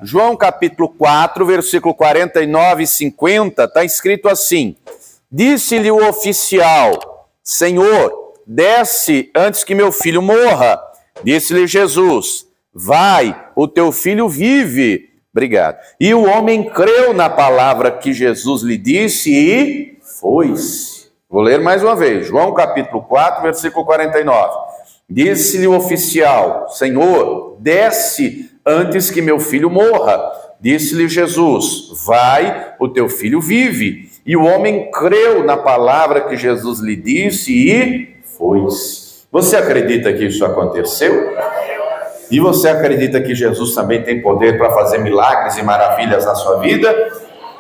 João capítulo 4, versículo 49 e 50, está escrito assim: disse-lhe o oficial: Senhor, desce antes que meu filho morra. Disse-lhe Jesus: vai, o teu filho vive. Obrigado. E o homem creu na palavra que Jesus lhe disse e foi-se. Vou ler mais uma vez. João capítulo 4, versículo 49. Disse-lhe o oficial: Senhor, desce antes que meu filho morra. Disse-lhe Jesus: vai, o teu filho vive. E o homem creu na palavra que Jesus lhe disse e foi-se. Você acredita que isso aconteceu? E você acredita que Jesus também tem poder para fazer milagres e maravilhas na sua vida?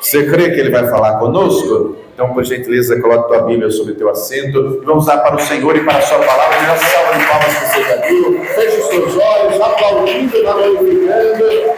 Você crê que Ele vai falar conosco? Então, por gentileza, coloque tua Bíblia sobre o teu assento. Vamos dar para o Senhor e para a sua palavra. Uma salva de palmas que você já viu. Feche os seus olhos, aplaudindo, glorificando.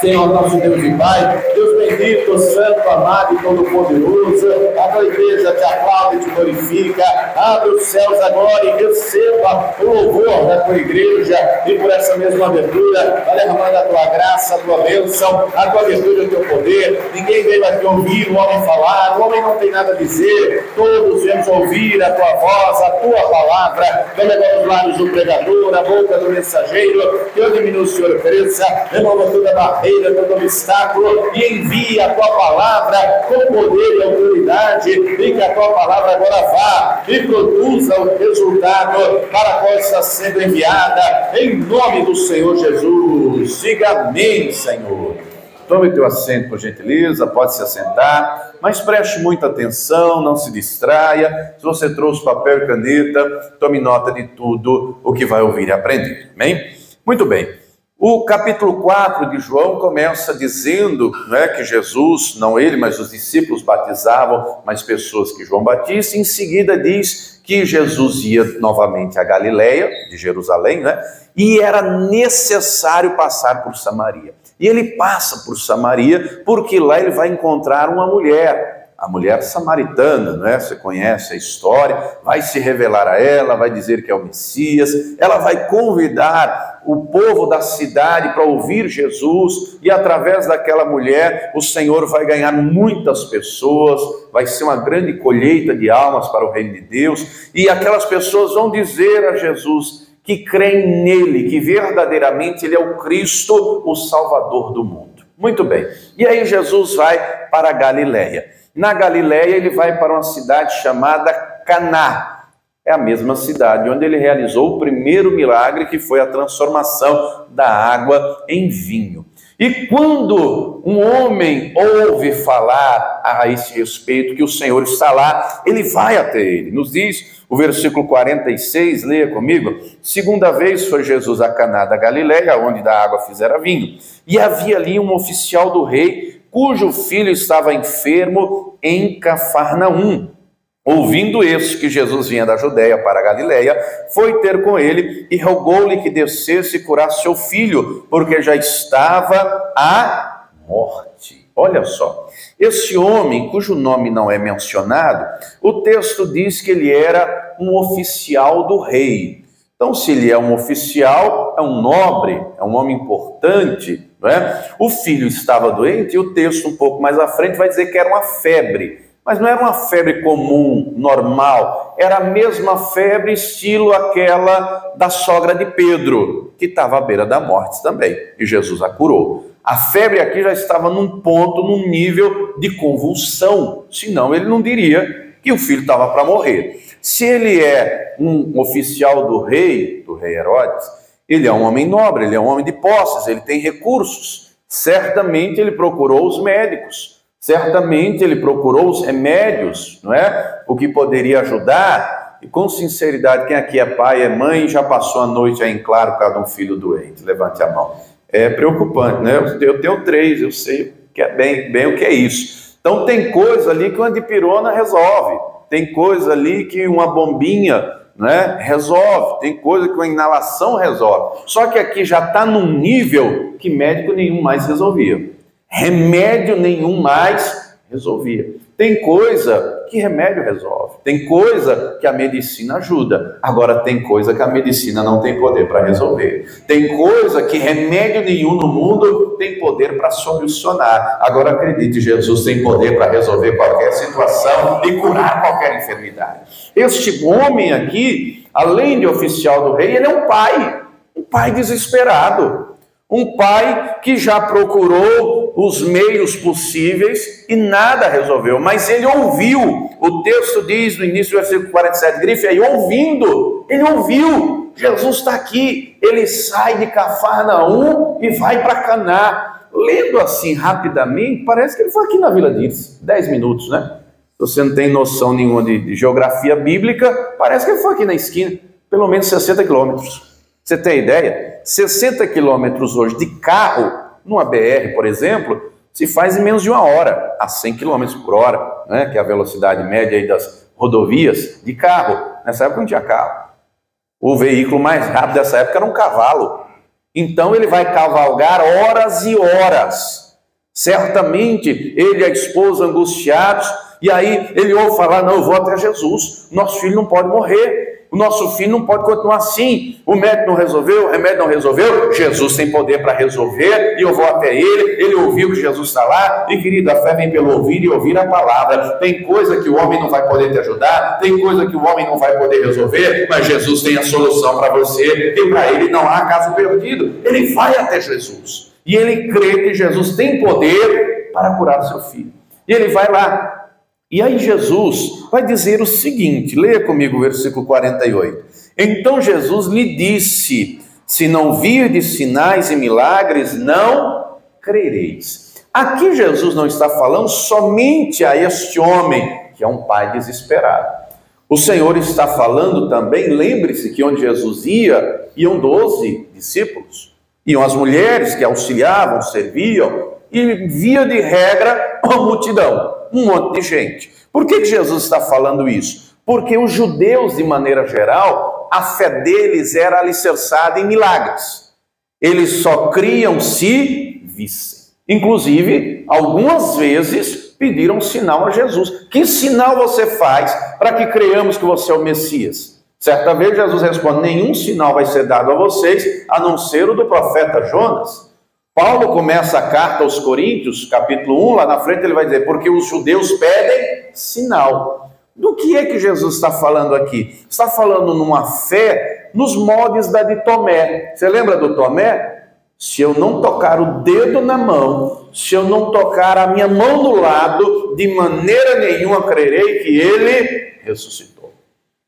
Senhor, nosso Deus e Pai, Deus bendito, santo, amado e todo-poderoso, a tua igreja te aplaude e te glorifica. Abre os céus agora e receba o louvor da tua igreja, e por essa mesma abertura, vai derramando a tua graça, a tua bênção, a tua virtude e o teu poder. Ninguém veio aqui ouvir o homem falar, o homem não tem nada a dizer, todos viemos ouvir a tua voz, a tua palavra. Vem agora os lábios do pregador, a boca do mensageiro, que eu diminua, o Senhor cresça, remova toda a barreira, todo obstáculo, e envia a tua palavra com poder e autoridade, e que a tua palavra agora vá e produza o resultado para a qual está sendo enviada, em nome do Senhor Jesus. Diga amém, Senhor. Tome teu assento, por gentileza, pode se assentar, mas preste muita atenção, não se distraia. Se você trouxe papel e caneta, tome nota de tudo o que vai ouvir e aprender, amém? Muito bem. O capítulo 4 de João começa dizendo, que Jesus, não ele, mas os discípulos batizavam mais pessoas que João Batista. Em seguida diz que Jesus ia novamente a Galileia, de Jerusalém, e era necessário passar por Samaria. E ele passa por Samaria porque lá ele vai encontrar uma mulher, a mulher samaritana, Você conhece a história, vai se revelar a ela, vai dizer que é o Messias, ela vai convidar o povo da cidade para ouvir Jesus, e através daquela mulher o Senhor vai ganhar muitas pessoas, vai ser uma grande colheita de almas para o reino de Deus, e aquelas pessoas vão dizer a Jesus que creem nele, que verdadeiramente ele é o Cristo, o Salvador do mundo. Muito bem, e aí Jesus vai para a Galileia. Na Galileia ele vai para uma cidade chamada Caná. É a mesma cidade onde ele realizou o primeiro milagre, que foi a transformação da água em vinho. E quando um homem ouve falar a esse respeito que o Senhor está lá, ele vai até ele. Nos diz o versículo 46, leia comigo: segunda vez foi Jesus a Caná da Galileia, onde da água fizera vinho. E havia ali um oficial do rei, cujo filho estava enfermo em Cafarnaum. Ouvindo isso, que Jesus vinha da Judeia para a Galileia, foi ter com ele e rogou-lhe que descesse e curasse seu filho, porque já estava à morte. Olha só, esse homem, cujo nome não é mencionado, o texto diz que ele era um oficial do rei. Então, se ele é um oficial, é um nobre, é um homem importante, O filho estava doente, e o texto um pouco mais à frente vai dizer que era uma febre. Mas não era uma febre comum, normal, era a mesma febre estilo aquela da sogra de Pedro, que estava à beira da morte também, e Jesus a curou. A febre aqui já estava num ponto, num nível de convulsão, senão ele não diria que o filho estava para morrer. Se ele é um oficial do rei Herodes, ele é um homem nobre, ele é um homem de posses, ele tem recursos. Certamente ele procurou os médicos. Certamente ele procurou os remédios, o que poderia ajudar. E com sinceridade, quem aqui é pai, é mãe e já passou a noite aí em claro por causa de um filho doente? Levante a mão. É preocupante, Eu tenho 3, eu sei que é bem o que é isso. Então tem coisa ali que uma dipirona resolve. Tem coisa ali que uma bombinha, resolve. Tem coisa que uma inalação resolve. Só que aqui já está num nível que médico nenhum mais resolvia. Remédio nenhum mais resolvia. Tem coisa que remédio resolve. Tem coisa que a medicina ajuda. Agora tem coisa que a medicina não tem poder para resolver. Tem coisa que remédio nenhum no mundo tem poder para solucionar. Agora acredite, Jesus tem poder para resolver qualquer situação e curar qualquer enfermidade. Este homem aqui, além de oficial do rei, ele é um pai desesperado. Um pai que já procurou os meios possíveis e nada resolveu. Mas ele ouviu. O texto diz no início do versículo 47, grife aí, ouvindo. Ele ouviu. Jesus está aqui. Ele sai de Cafarnaum e vai para Caná. Lendo assim rapidamente, parece que ele foi aqui na Vila Dires. 10 minutos, né? Se você não tem noção nenhuma de geografia bíblica, parece que ele foi aqui na esquina. Pelo menos 60 quilômetros. Você tem ideia? 60 quilômetros hoje de carro, numa BR, por exemplo, se faz em menos de 1 hora, a 100 quilômetros por hora, né? Que é a velocidade média aí das rodovias de carro. Nessa época não tinha carro. O veículo mais rápido dessa época era um cavalo. Então ele vai cavalgar horas e horas. Certamente ele e a esposa angustiados, e aí ele ouve falar, não, eu vou até Jesus, nosso filho não pode morrer. O nosso filho não pode continuar assim. O médico não resolveu, o remédio não resolveu. Jesus tem poder para resolver e eu vou até ele. Ele ouviu que Jesus está lá. E querido, a fé vem pelo ouvir e ouvir a palavra. Tem coisa que o homem não vai poder te ajudar. Tem coisa que o homem não vai poder resolver. Mas Jesus tem a solução para você. E para ele não há caso perdido. Ele vai até Jesus. E ele crê que Jesus tem poder para curar seu filho. E ele vai lá. E aí Jesus vai dizer o seguinte, leia comigo o versículo 48. Então Jesus lhe disse, se não virdes sinais e milagres, não crereis. Aqui Jesus não está falando somente a este homem, que é um pai desesperado. O Senhor está falando também, lembre-se que onde Jesus ia, iam 12 discípulos. Iam as mulheres que auxiliavam, serviam, e via de regra uma multidão. Um monte de gente. Por que Jesus está falando isso? Porque os judeus, de maneira geral, a fé deles era alicerçada em milagres. Eles só criam se vissem. Inclusive, algumas vezes pediram sinal a Jesus. Que sinal você faz para que creiamos que você é o Messias? Certa vez Jesus responde, nenhum sinal vai ser dado a vocês, a não ser o do profeta Jonas. Paulo começa a carta aos Coríntios, capítulo 1, lá na frente ele vai dizer, porque os judeus pedem sinal. Do que é que Jesus está falando aqui? Está falando numa fé nos moldes da de Tomé. Você lembra do Tomé? Se eu não tocar o dedo na mão, se eu não tocar a minha mão do lado, de maneira nenhuma crerei que ele ressuscitou.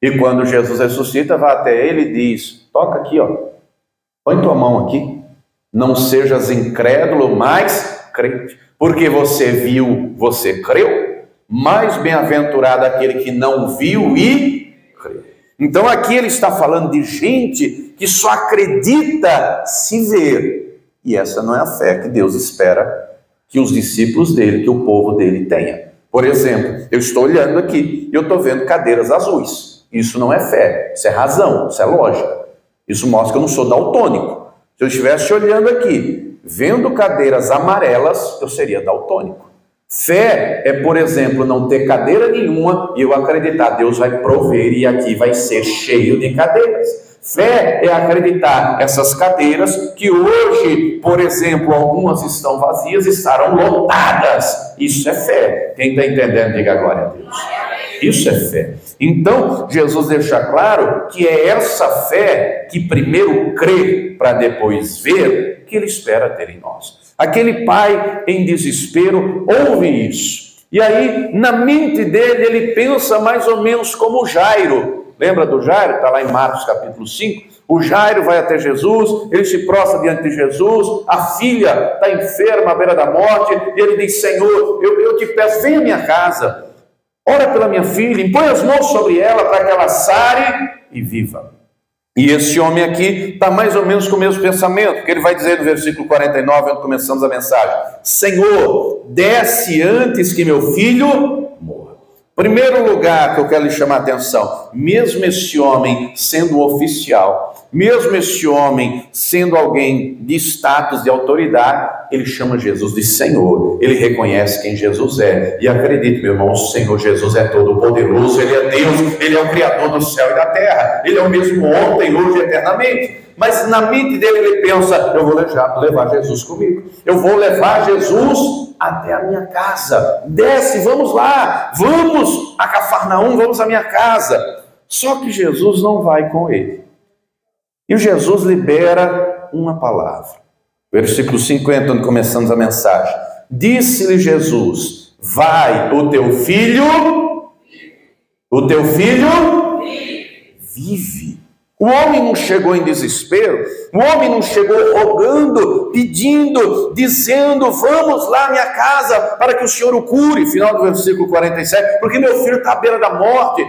E quando Jesus ressuscita, vai até ele e diz, toca aqui, ó, põe tua mão aqui. Não sejas incrédulo, mas crente. Porque você viu, você creu. Mais bem-aventurado aquele que não viu e creu. Então aqui ele está falando de gente que só acredita se ver. E essa não é a fé que Deus espera que os discípulos dele, que o povo dele tenha. Por exemplo, eu estou olhando aqui e eu estou vendo cadeiras azuis. Isso não é fé, isso é razão, isso é lógica. Isso mostra que eu não sou daltônico. Se eu estivesse olhando aqui, vendo cadeiras amarelas, eu seria daltônico. Fé é, por exemplo, não ter cadeira nenhuma e eu acreditar, Deus vai prover e aqui vai ser cheio de cadeiras. Fé é acreditar essas cadeiras que hoje, por exemplo, algumas estão vazias, estarão lotadas. Isso é fé. Quem está entendendo, diga glória a Deus. Isso é fé. Então, Jesus deixa claro que é essa fé que primeiro crê para depois ver que ele espera ter em nós. Aquele pai em desespero ouve isso. E aí, na mente dele, ele pensa mais ou menos como Jairo. Lembra do Jairo? Está lá em Marcos capítulo 5. O Jairo vai até Jesus, ele se prostra diante de Jesus, a filha está enferma à beira da morte, e ele diz, Senhor, eu te peço, vem à minha casa, ora pela minha filha, impõe as mãos sobre ela para que ela sare e viva. E esse homem aqui está mais ou menos com o mesmo pensamento, porque ele vai dizer no versículo 49, onde começamos a mensagem, Senhor, desce antes que meu filho morra. Primeiro lugar que eu quero lhe chamar a atenção, mesmo esse homem sendo oficial, Mesmo esse homem sendo alguém de status, de autoridade, ele chama Jesus de Senhor. Ele reconhece quem Jesus é. E acredite, meu irmão, o Senhor Jesus é todo poderoso, Ele é Deus, Ele é o Criador do céu e da terra. Ele é o mesmo ontem, hoje e eternamente. Mas na mente dele ele pensa, eu vou levar Jesus comigo. Eu vou levar Jesus até a minha casa. Desce, vamos lá, vamos a Cafarnaum, vamos à minha casa. Só que Jesus não vai com ele. E Jesus libera uma palavra. Versículo 50, onde começamos a mensagem. Disse-lhe Jesus, vai, o teu filho vive. O homem não chegou em desespero, o homem não chegou rogando, pedindo, dizendo, vamos lá à minha casa para que o Senhor o cure, final do versículo 47, porque meu filho está à beira da morte.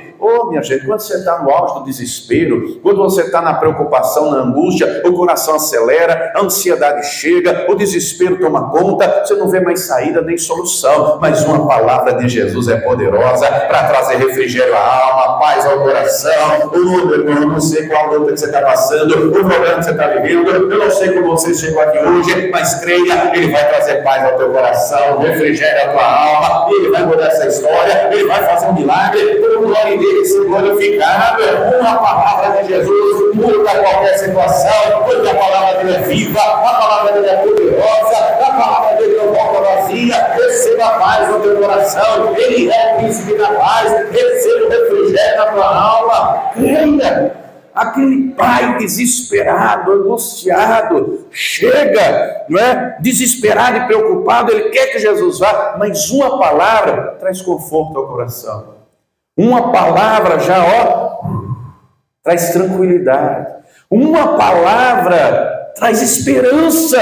Minha gente, quando você está no auge do desespero, quando você está na preocupação, na angústia, o coração acelera, a ansiedade chega, o desespero toma conta, você não vê mais saída nem solução, mas uma palavra de Jesus é poderosa para trazer refrigério à alma, paz ao coração. Meu irmão, eu não sei qual luta que você está passando, o problema que você está vivendo, eu não sei como você chegou aqui hoje, mas creia, Ele vai trazer paz ao teu coração, refrigério à tua alma, Ele vai mudar essa história, Ele vai fazer um milagre, todo glória dele ser glorificado. Uma palavra de Jesus muda qualquer situação, porque a palavra dele é viva, a palavra dele é poderosa, a palavra dele não volta vazia. Receba a paz no teu coração, Ele é o príncipe da paz, receba o refrigério na tua alma. Creia. Aquele pai desesperado, angustiado, chega, não é? Desesperado e preocupado, ele quer que Jesus vá, mas uma palavra traz conforto ao coração. Uma palavra já, traz tranquilidade. Uma palavra traz esperança,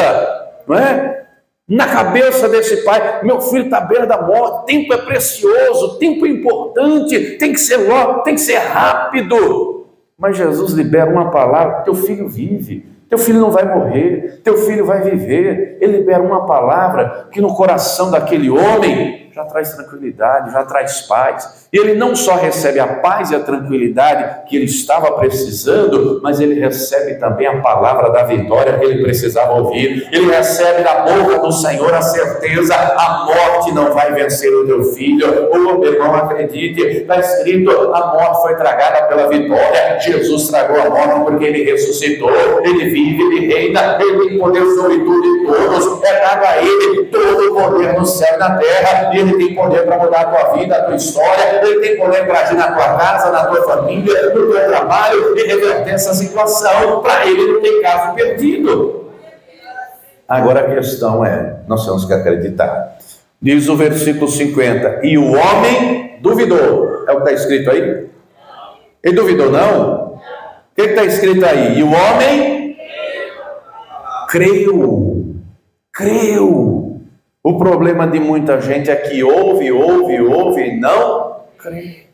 não é? Na cabeça desse pai, meu filho está à beira da morte, tempo é precioso, tempo é importante, tem que ser logo, tem que ser rápido. Mas Jesus libera uma palavra, teu filho vive, teu filho não vai morrer, teu filho vai viver. Ele libera uma palavra que no coração daquele homem já traz tranquilidade, já traz paz. E ele não só recebe a paz e a tranquilidade que ele estava precisando, mas ele recebe também a palavra da vitória que ele precisava ouvir. Ele recebe da boca do Senhor a certeza, a morte não vai vencer o teu filho. Meu irmão, acredite, está escrito, a morte foi tragada pela vitória. Jesus tragou a morte porque ele ressuscitou, ele vive, ele reina, ele tem poder sobre tudo e todos. É dado a ele todo o poder no céu e na terra, e ele tem poder para mudar a tua vida, a tua história. Ele tem poder para agir na tua casa, na tua família, no teu trabalho e reverter essa situação. Para ele não tem caso perdido. Agora a questão é, nós temos que acreditar. Diz o versículo 50, e o homem duvidou. É o que está escrito aí? Ele duvidou não? O que está escrito aí? E o homem creu. O problema de muita gente é que ouve e não crê.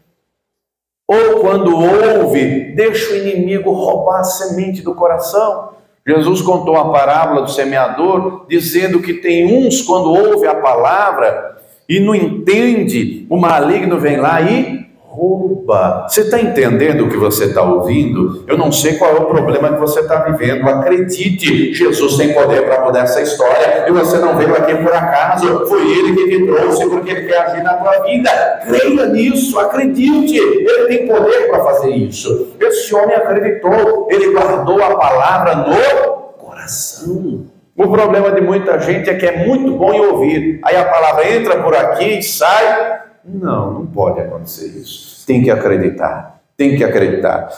Ou quando ouve, deixa o inimigo roubar a semente do coração. Jesus contou a parábola do semeador, dizendo que tem uns, quando ouve a palavra e não entende, o maligno vem lá e rouba. Você está entendendo o que você está ouvindo? Eu não sei qual é o problema que você está vivendo. Acredite, Jesus tem poder para mudar essa história. E você não veio aqui por acaso. Foi Ele que te trouxe porque Ele quer agir na tua vida. Creia nisso, acredite. Ele tem poder para fazer isso. Esse homem acreditou. Ele guardou a palavra no coração. O problema de muita gente é que é muito bom em ouvir. Aí a palavra entra por aqui e sai. Não pode acontecer isso. Tem que acreditar.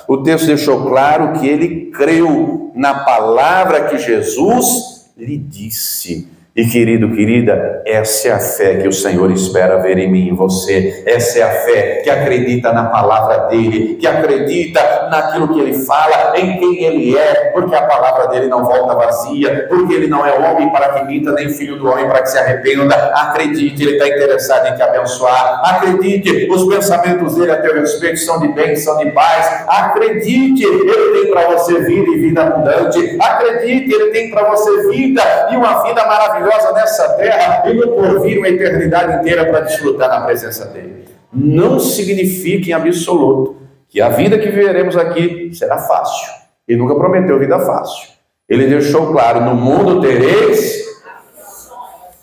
O texto deixou claro que ele creu na palavra que Jesus lhe disse. E querido, querida, essa é a fé que o Senhor espera ver em mim e em você. Essa é a fé que acredita na palavra dele, que acredita naquilo que ele fala, em quem ele é, porque a palavra dele não volta vazia, porque ele não é homem para que minta, nem filho do homem para que se arrependa. Acredite, ele está interessado em te abençoar. Acredite, os pensamentos dele a teu respeito são de bem, são de paz. Acredite, ele tem para você vida e vida abundante. Acredite, ele tem para você vida e uma vida maravilhosa nessa terra e no porvir uma eternidade inteira para desfrutar na presença dele. Não significa em absoluto que a vida que viveremos aqui será fácil. Ele nunca prometeu vida fácil. Ele deixou claro, no mundo tereis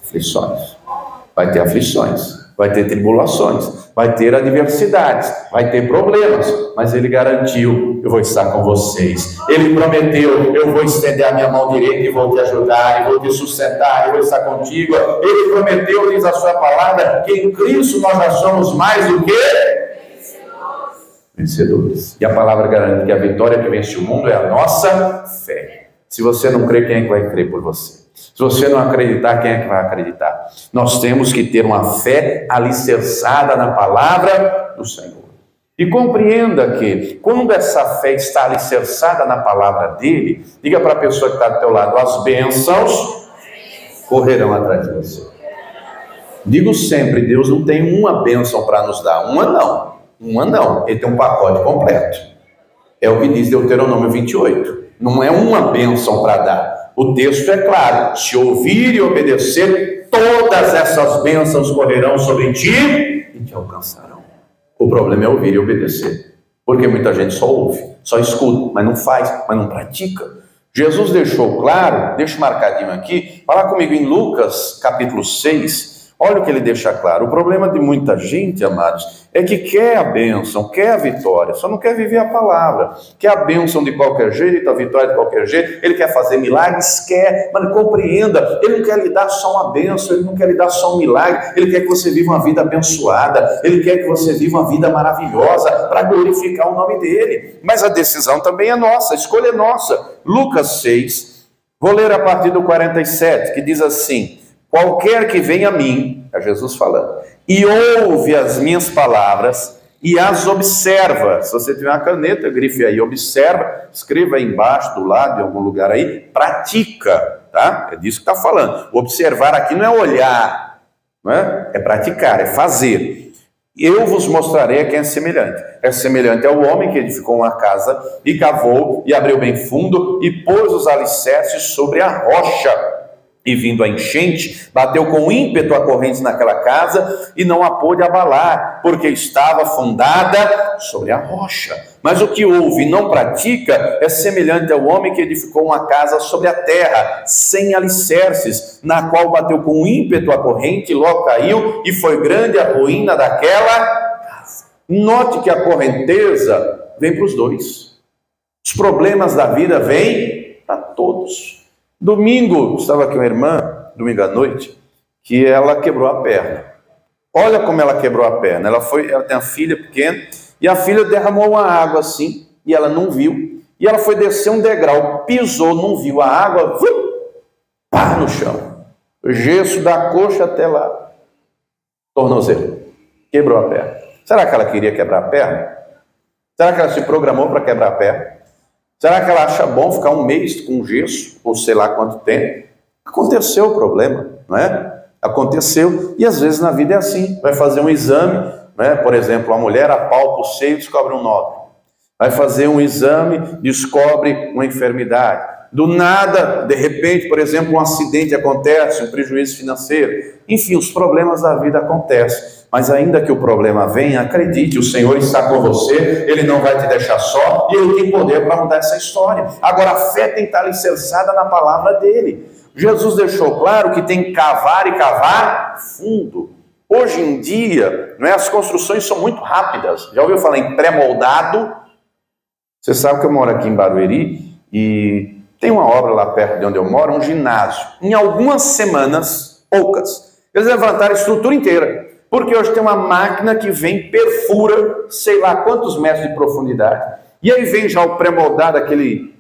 aflições. Vai ter aflições, vai ter tribulações, vai ter adversidades, vai ter problemas, mas ele garantiu, eu vou estar com vocês. Ele prometeu, eu vou estender a minha mão direita e vou te ajudar, e vou te sustentar, e vou estar contigo. Ele prometeu, diz a sua palavra, que em Cristo nós já somos mais do que vencedores. E a palavra garante que a vitória que vence o mundo é a nossa fé. Se você não crê, quem é que vai crer por você? Se você não acreditar, quem é que vai acreditar? Nós temos que ter uma fé alicerçada na palavra do Senhor. E compreenda que, quando essa fé está alicerçada na palavra dele, diga para a pessoa que está do teu lado, as bênçãos correrão atrás de você. Digo sempre, Deus não tem uma bênção para nos dar, uma não, ele tem um pacote completo. É o que diz Deuteronômio 28, não é uma bênção para dar. O texto é claro, se ouvir e obedecer, todas essas bênçãos correrão sobre ti e te alcançarão. O problema é ouvir e obedecer, porque muita gente só ouve, só escuta, mas não faz, mas não pratica. Jesus deixou claro, deixa marcadinho aqui, fala comigo em Lucas capítulo 6, olha o que ele deixa claro. O problema de muita gente, amados, é que quer a bênção, quer a vitória, só não quer viver a palavra. Quer a bênção de qualquer jeito, a vitória de qualquer jeito, ele quer fazer milagres, quer, mas compreenda, ele não quer lhe dar só uma bênção, ele não quer lhe dar só um milagre, ele quer que você viva uma vida abençoada, ele quer que você viva uma vida maravilhosa, para glorificar o nome dele. Mas a decisão também é nossa, a escolha é nossa. Lucas 6, vou ler a partir do 47, que diz assim: qualquer que venha a mim, é Jesus falando, e ouve as minhas palavras e as observa. Se você tiver uma caneta, grife aí, observa, escreva aí embaixo, do lado, em algum lugar aí, pratica, tá? É disso que está falando. Observar aqui não é olhar, não é? É praticar, é fazer. Eu vos mostrarei a quem é semelhante. É semelhante ao homem que edificou uma casa e cavou e abriu bem fundo e pôs os alicerces sobre a rocha. E vindo a enchente, bateu com ímpeto a corrente naquela casa e não a pôde abalar, porque estava fundada sobre a rocha. Mas o que ouve e não pratica é semelhante ao homem que edificou uma casa sobre a terra, sem alicerces, na qual bateu com ímpeto a corrente, logo caiu, e foi grande a ruína daquela casa. Note que a correnteza vem para os dois. Os problemas da vida vêm para todos. Domingo, estava aqui uma irmã, domingo à noite, que ela quebrou a perna. Olha como ela quebrou a perna. Ela tem uma filha pequena, e a filha derramou uma água assim, e ela não viu. E ela foi descer um degrau, pisou, não viu a água, pá no chão. O gesso da coxa até lá, tornozelo. Quebrou a perna. Será que ela queria quebrar a perna? Será que ela se programou para quebrar a perna? Será que ela acha bom ficar um mês com gesso, ou sei lá quanto tempo? Aconteceu o problema, não é? Aconteceu, e às vezes na vida é assim. Vai fazer um exame, né? Por exemplo, a mulher apalpa o seio e descobre um nódulo. Vai fazer um exame, descobre uma enfermidade. Do nada, de repente, por exemplo, um acidente acontece, um prejuízo financeiro. Enfim, os problemas da vida acontecem. Mas ainda que o problema venha, acredite, o Senhor está com você, Ele não vai te deixar só, e Ele tem poder para mudar essa história. Agora, a fé tem que estar alicerçada na palavra dEle. Jesus deixou claro que tem que cavar e cavar fundo. Hoje em dia, não é, as construções são muito rápidas. Já ouviu falar em pré-moldado? Você sabe que eu moro aqui em Barueri, e tem uma obra lá perto de onde eu moro, um ginásio. Em algumas semanas, poucas, eles levantaram a estrutura inteira. Porque hoje tem uma máquina que vem, perfura, sei lá quantos metros de profundidade. E aí vem já o pré-moldado, aquele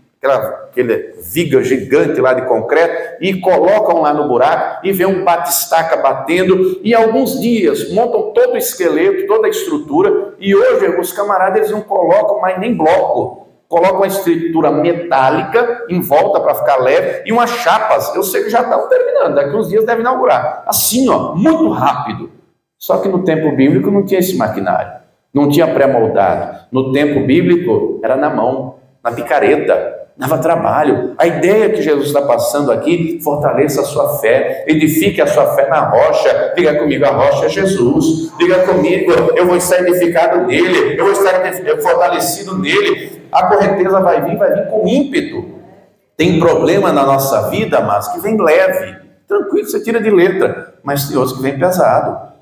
viga gigante lá de concreto, e colocam lá no buraco, e vem um batistaca batendo, e alguns dias montam todo o esqueleto, toda a estrutura, e hoje os camaradas eles não colocam mais nem bloco. Colocam uma estrutura metálica em volta para ficar leve, e umas chapas, eu sei que já estão terminando, daqui uns dias deve inaugurar. Assim, ó, muito rápido. Só que no tempo bíblico não tinha esse maquinário, não tinha pré-moldado. No tempo bíblico era na mão, na picareta, dava trabalho. A ideia que Jesus está passando aqui, fortaleça a sua fé, edifique a sua fé na rocha. Diga comigo, a rocha é Jesus. Diga comigo, eu vou estar edificado nele, eu vou estar fortalecido nele. A correnteza vai vir com ímpeto. Tem problema na nossa vida, mas que vem leve, tranquilo, você tira de letra, mas tem outros que vem pesado.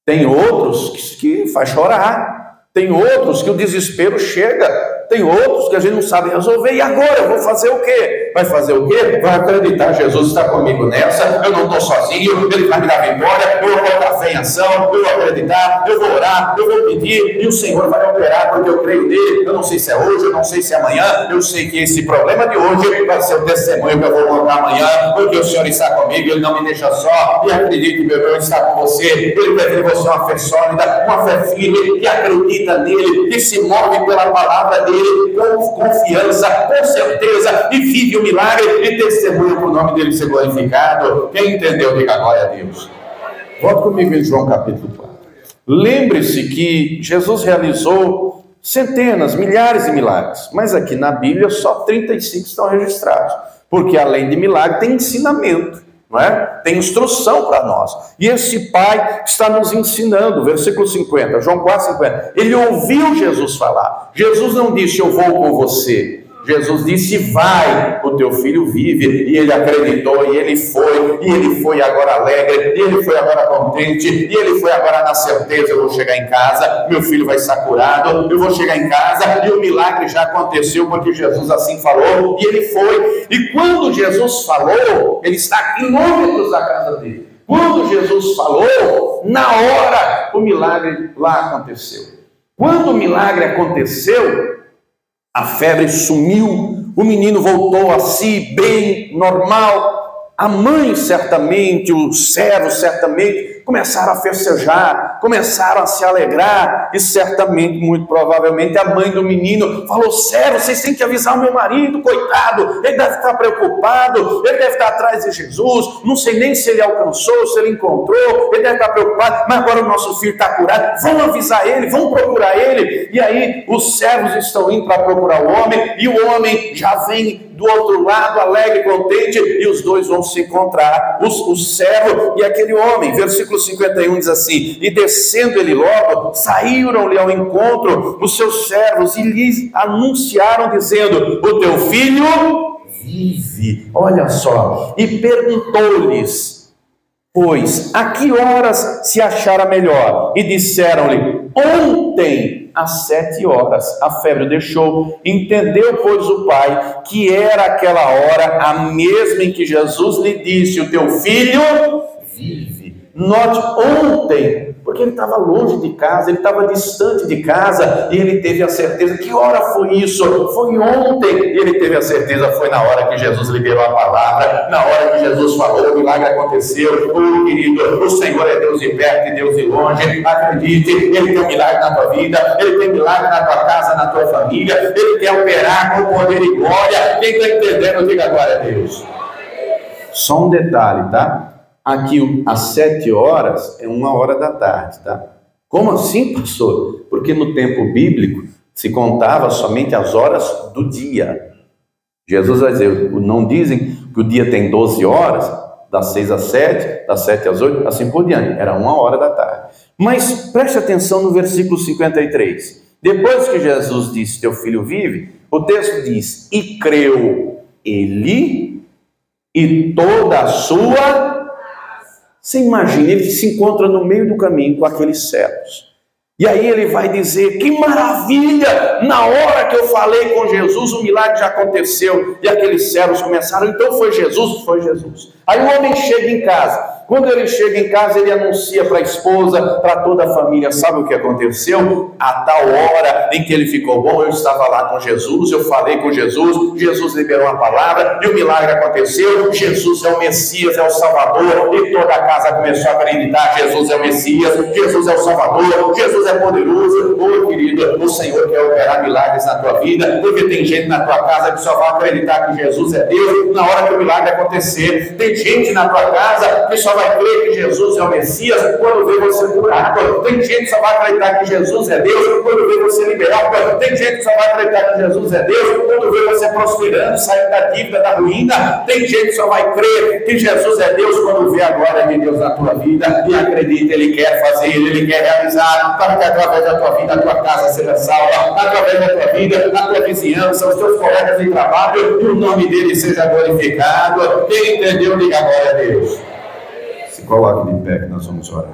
Tem outros que faz chorar, tem outros que o desespero chega, tem outros que a gente não sabe resolver. E agora, eu vou fazer o quê? Vai fazer o quê? Vai acreditar, Jesus está comigo nessa, eu não estou sozinho, Ele vai me dar vitória, eu vou colocar fé em ação, eu vou acreditar, eu vou orar, eu vou pedir, e o Senhor vai operar, porque eu creio nele. Eu não sei se é hoje, eu não sei se é amanhã, eu sei que esse problema de hoje vai ser o testemunho que eu vou contar amanhã, porque o Senhor está comigo, Ele não me deixa só, e acredite, meu Deus está com você, Ele vai ter você uma fé sólida, uma fé firme, que acredita nele, que se move pela palavra dele, com confiança, com certeza, e vive o milagre e testemunha para o nome dele ser glorificado. Quem entendeu, diga glória a Deus. Volte comigo em João capítulo 4. Lembre-se que Jesus realizou centenas, milhares de milagres, mas aqui na Bíblia só 35 estão registrados, porque além de milagre tem ensinamento, não é? Tem instrução para nós. E esse pai está nos ensinando, versículo 50, João 4, 50. Ele ouviu Jesus falar. Jesus não disse, eu vou com você. Jesus disse, vai, o teu filho vive. E ele acreditou, e ele foi agora alegre, e ele foi agora contente, e ele foi agora na certeza, eu vou chegar em casa, meu filho vai estar curado, eu vou chegar em casa, e o milagre já aconteceu, porque Jesus assim falou, e ele foi. E quando Jesus falou, ele está a quilômetros da casa dele. Quando Jesus falou, na hora, o milagre lá aconteceu. Quando o milagre aconteceu, a febre sumiu, o menino voltou a si, bem, normal. A mãe certamente, os servos certamente, começaram a festejar, começaram a se alegrar, e certamente, muito provavelmente, a mãe do menino falou, servo, vocês têm que avisar o meu marido, coitado, ele deve estar preocupado, ele deve estar atrás de Jesus, não sei nem se ele alcançou, se ele encontrou, ele deve estar preocupado, mas agora o nosso filho está curado, vamos avisar ele, vamos procurar ele. E aí os servos estão indo para procurar o homem, e o homem já vem do outro lado, alegre, contente, e os dois vão se encontrar, o servo e aquele homem. Versículo 51 diz assim, e descendo ele logo, saíram-lhe ao encontro os seus servos, e lhes anunciaram, dizendo, o teu filho vive. Olha só, e perguntou-lhes, pois, a que horas se achara melhor? E disseram-lhe, ontem, às 7 horas, a febre o deixou. Entendeu, pois, o pai, que era aquela hora a mesma em que Jesus lhe disse, o teu filho vive. Note, ontem, porque ele estava longe de casa, ele estava distante de casa, e ele teve a certeza. Que hora foi isso? Foi ontem. E ele teve a certeza, foi na hora que Jesus liberou a palavra, na hora que Jesus falou, o milagre aconteceu. Oh, querido, o Senhor é Deus de perto e Deus de longe. Acredite, Ele tem um milagre na tua vida, Ele tem um milagre na tua casa, na tua família, Ele quer operar com poder e glória. Quem está entendendo, diga glória a Deus. Só um detalhe, tá? Aqui, às 7 horas, é 1 hora da tarde, tá? Como assim, pastor? Porque no tempo bíblico se contava somente as horas do dia. Jesus vai dizer, não dizem que o dia tem 12 horas, das 6 às 7, das 7 às 8, assim por diante. Era 1 hora da tarde. Mas preste atenção no versículo 53. Depois que Jesus disse, teu filho vive, o texto diz, e creu ele e toda a sua... Você imagina, ele se encontra no meio do caminho com aqueles servos. E aí ele vai dizer, que maravilha, na hora que eu falei com Jesus, o milagre já aconteceu. E aqueles servos começaram, então foi Jesus? Foi Jesus. Aí o homem chega em casa. Quando ele chega em casa, ele anuncia para a esposa, para toda a família, sabe o que aconteceu? A tal hora em que ele ficou bom, eu estava lá com Jesus, eu falei com Jesus, Jesus liberou a palavra, e o milagre aconteceu, Jesus é o Messias, é o Salvador, e toda a casa começou a acreditar, Jesus é o Messias, Jesus é o Salvador, Jesus é poderoso. Ô querido, o Senhor quer operar milagres na tua vida, porque tem gente na tua casa que só vai acreditar que Jesus é Deus na hora que o milagre acontecer. Tem gente na tua casa que só vai crer que Jesus é o Messias quando vê você curado. Tem gente que só vai acreditar que Jesus é Deus quando vê você liberado. Tem gente que só vai acreditar que Jesus é Deus quando vê você prosperando, saindo da dívida, da ruína. Tem gente que só vai crer que Jesus é Deus quando vê a glória de Deus na tua vida. E acredita, Ele quer fazer, Ele quer realizar, para que através da tua vida a tua casa seja salva, através da tua vida, a tua vizinhança, os teus colegas de trabalho, e o nome dele seja glorificado. Quem entendeu, diga glória a Deus. Se coloque de pé que nós vamos orar.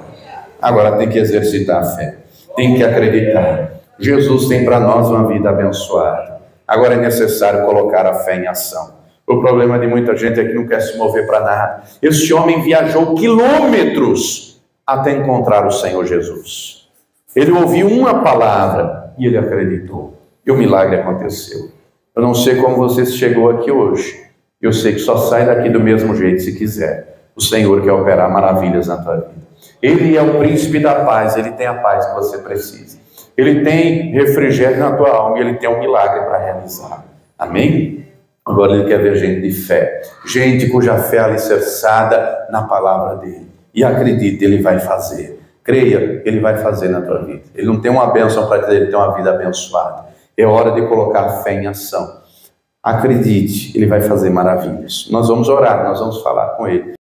Agora tem que exercitar a fé, tem que acreditar. Jesus tem para nós uma vida abençoada. Agora é necessário colocar a fé em ação. O problema de muita gente é que não quer se mover para nada. Este homem viajou quilômetros até encontrar o Senhor Jesus. Ele ouviu uma palavra e ele acreditou. E o milagre aconteceu. Eu não sei como você chegou aqui hoje. Eu sei que só sai daqui do mesmo jeito se quiser. O Senhor quer operar maravilhas na tua vida. Ele é o príncipe da paz. Ele tem a paz que você precisa. Ele tem refrigério na tua alma e ele tem um milagre para realizar. Amém? Agora ele quer ver gente de fé. Gente cuja fé é alicerçada na palavra dele. E acredite, ele vai fazer. Creia, ele vai fazer na tua vida. Ele não tem uma bênção para dizer, ele tem uma vida abençoada. É hora de colocar a fé em ação. Acredite, ele vai fazer maravilhas. Nós vamos orar, nós vamos falar com ele.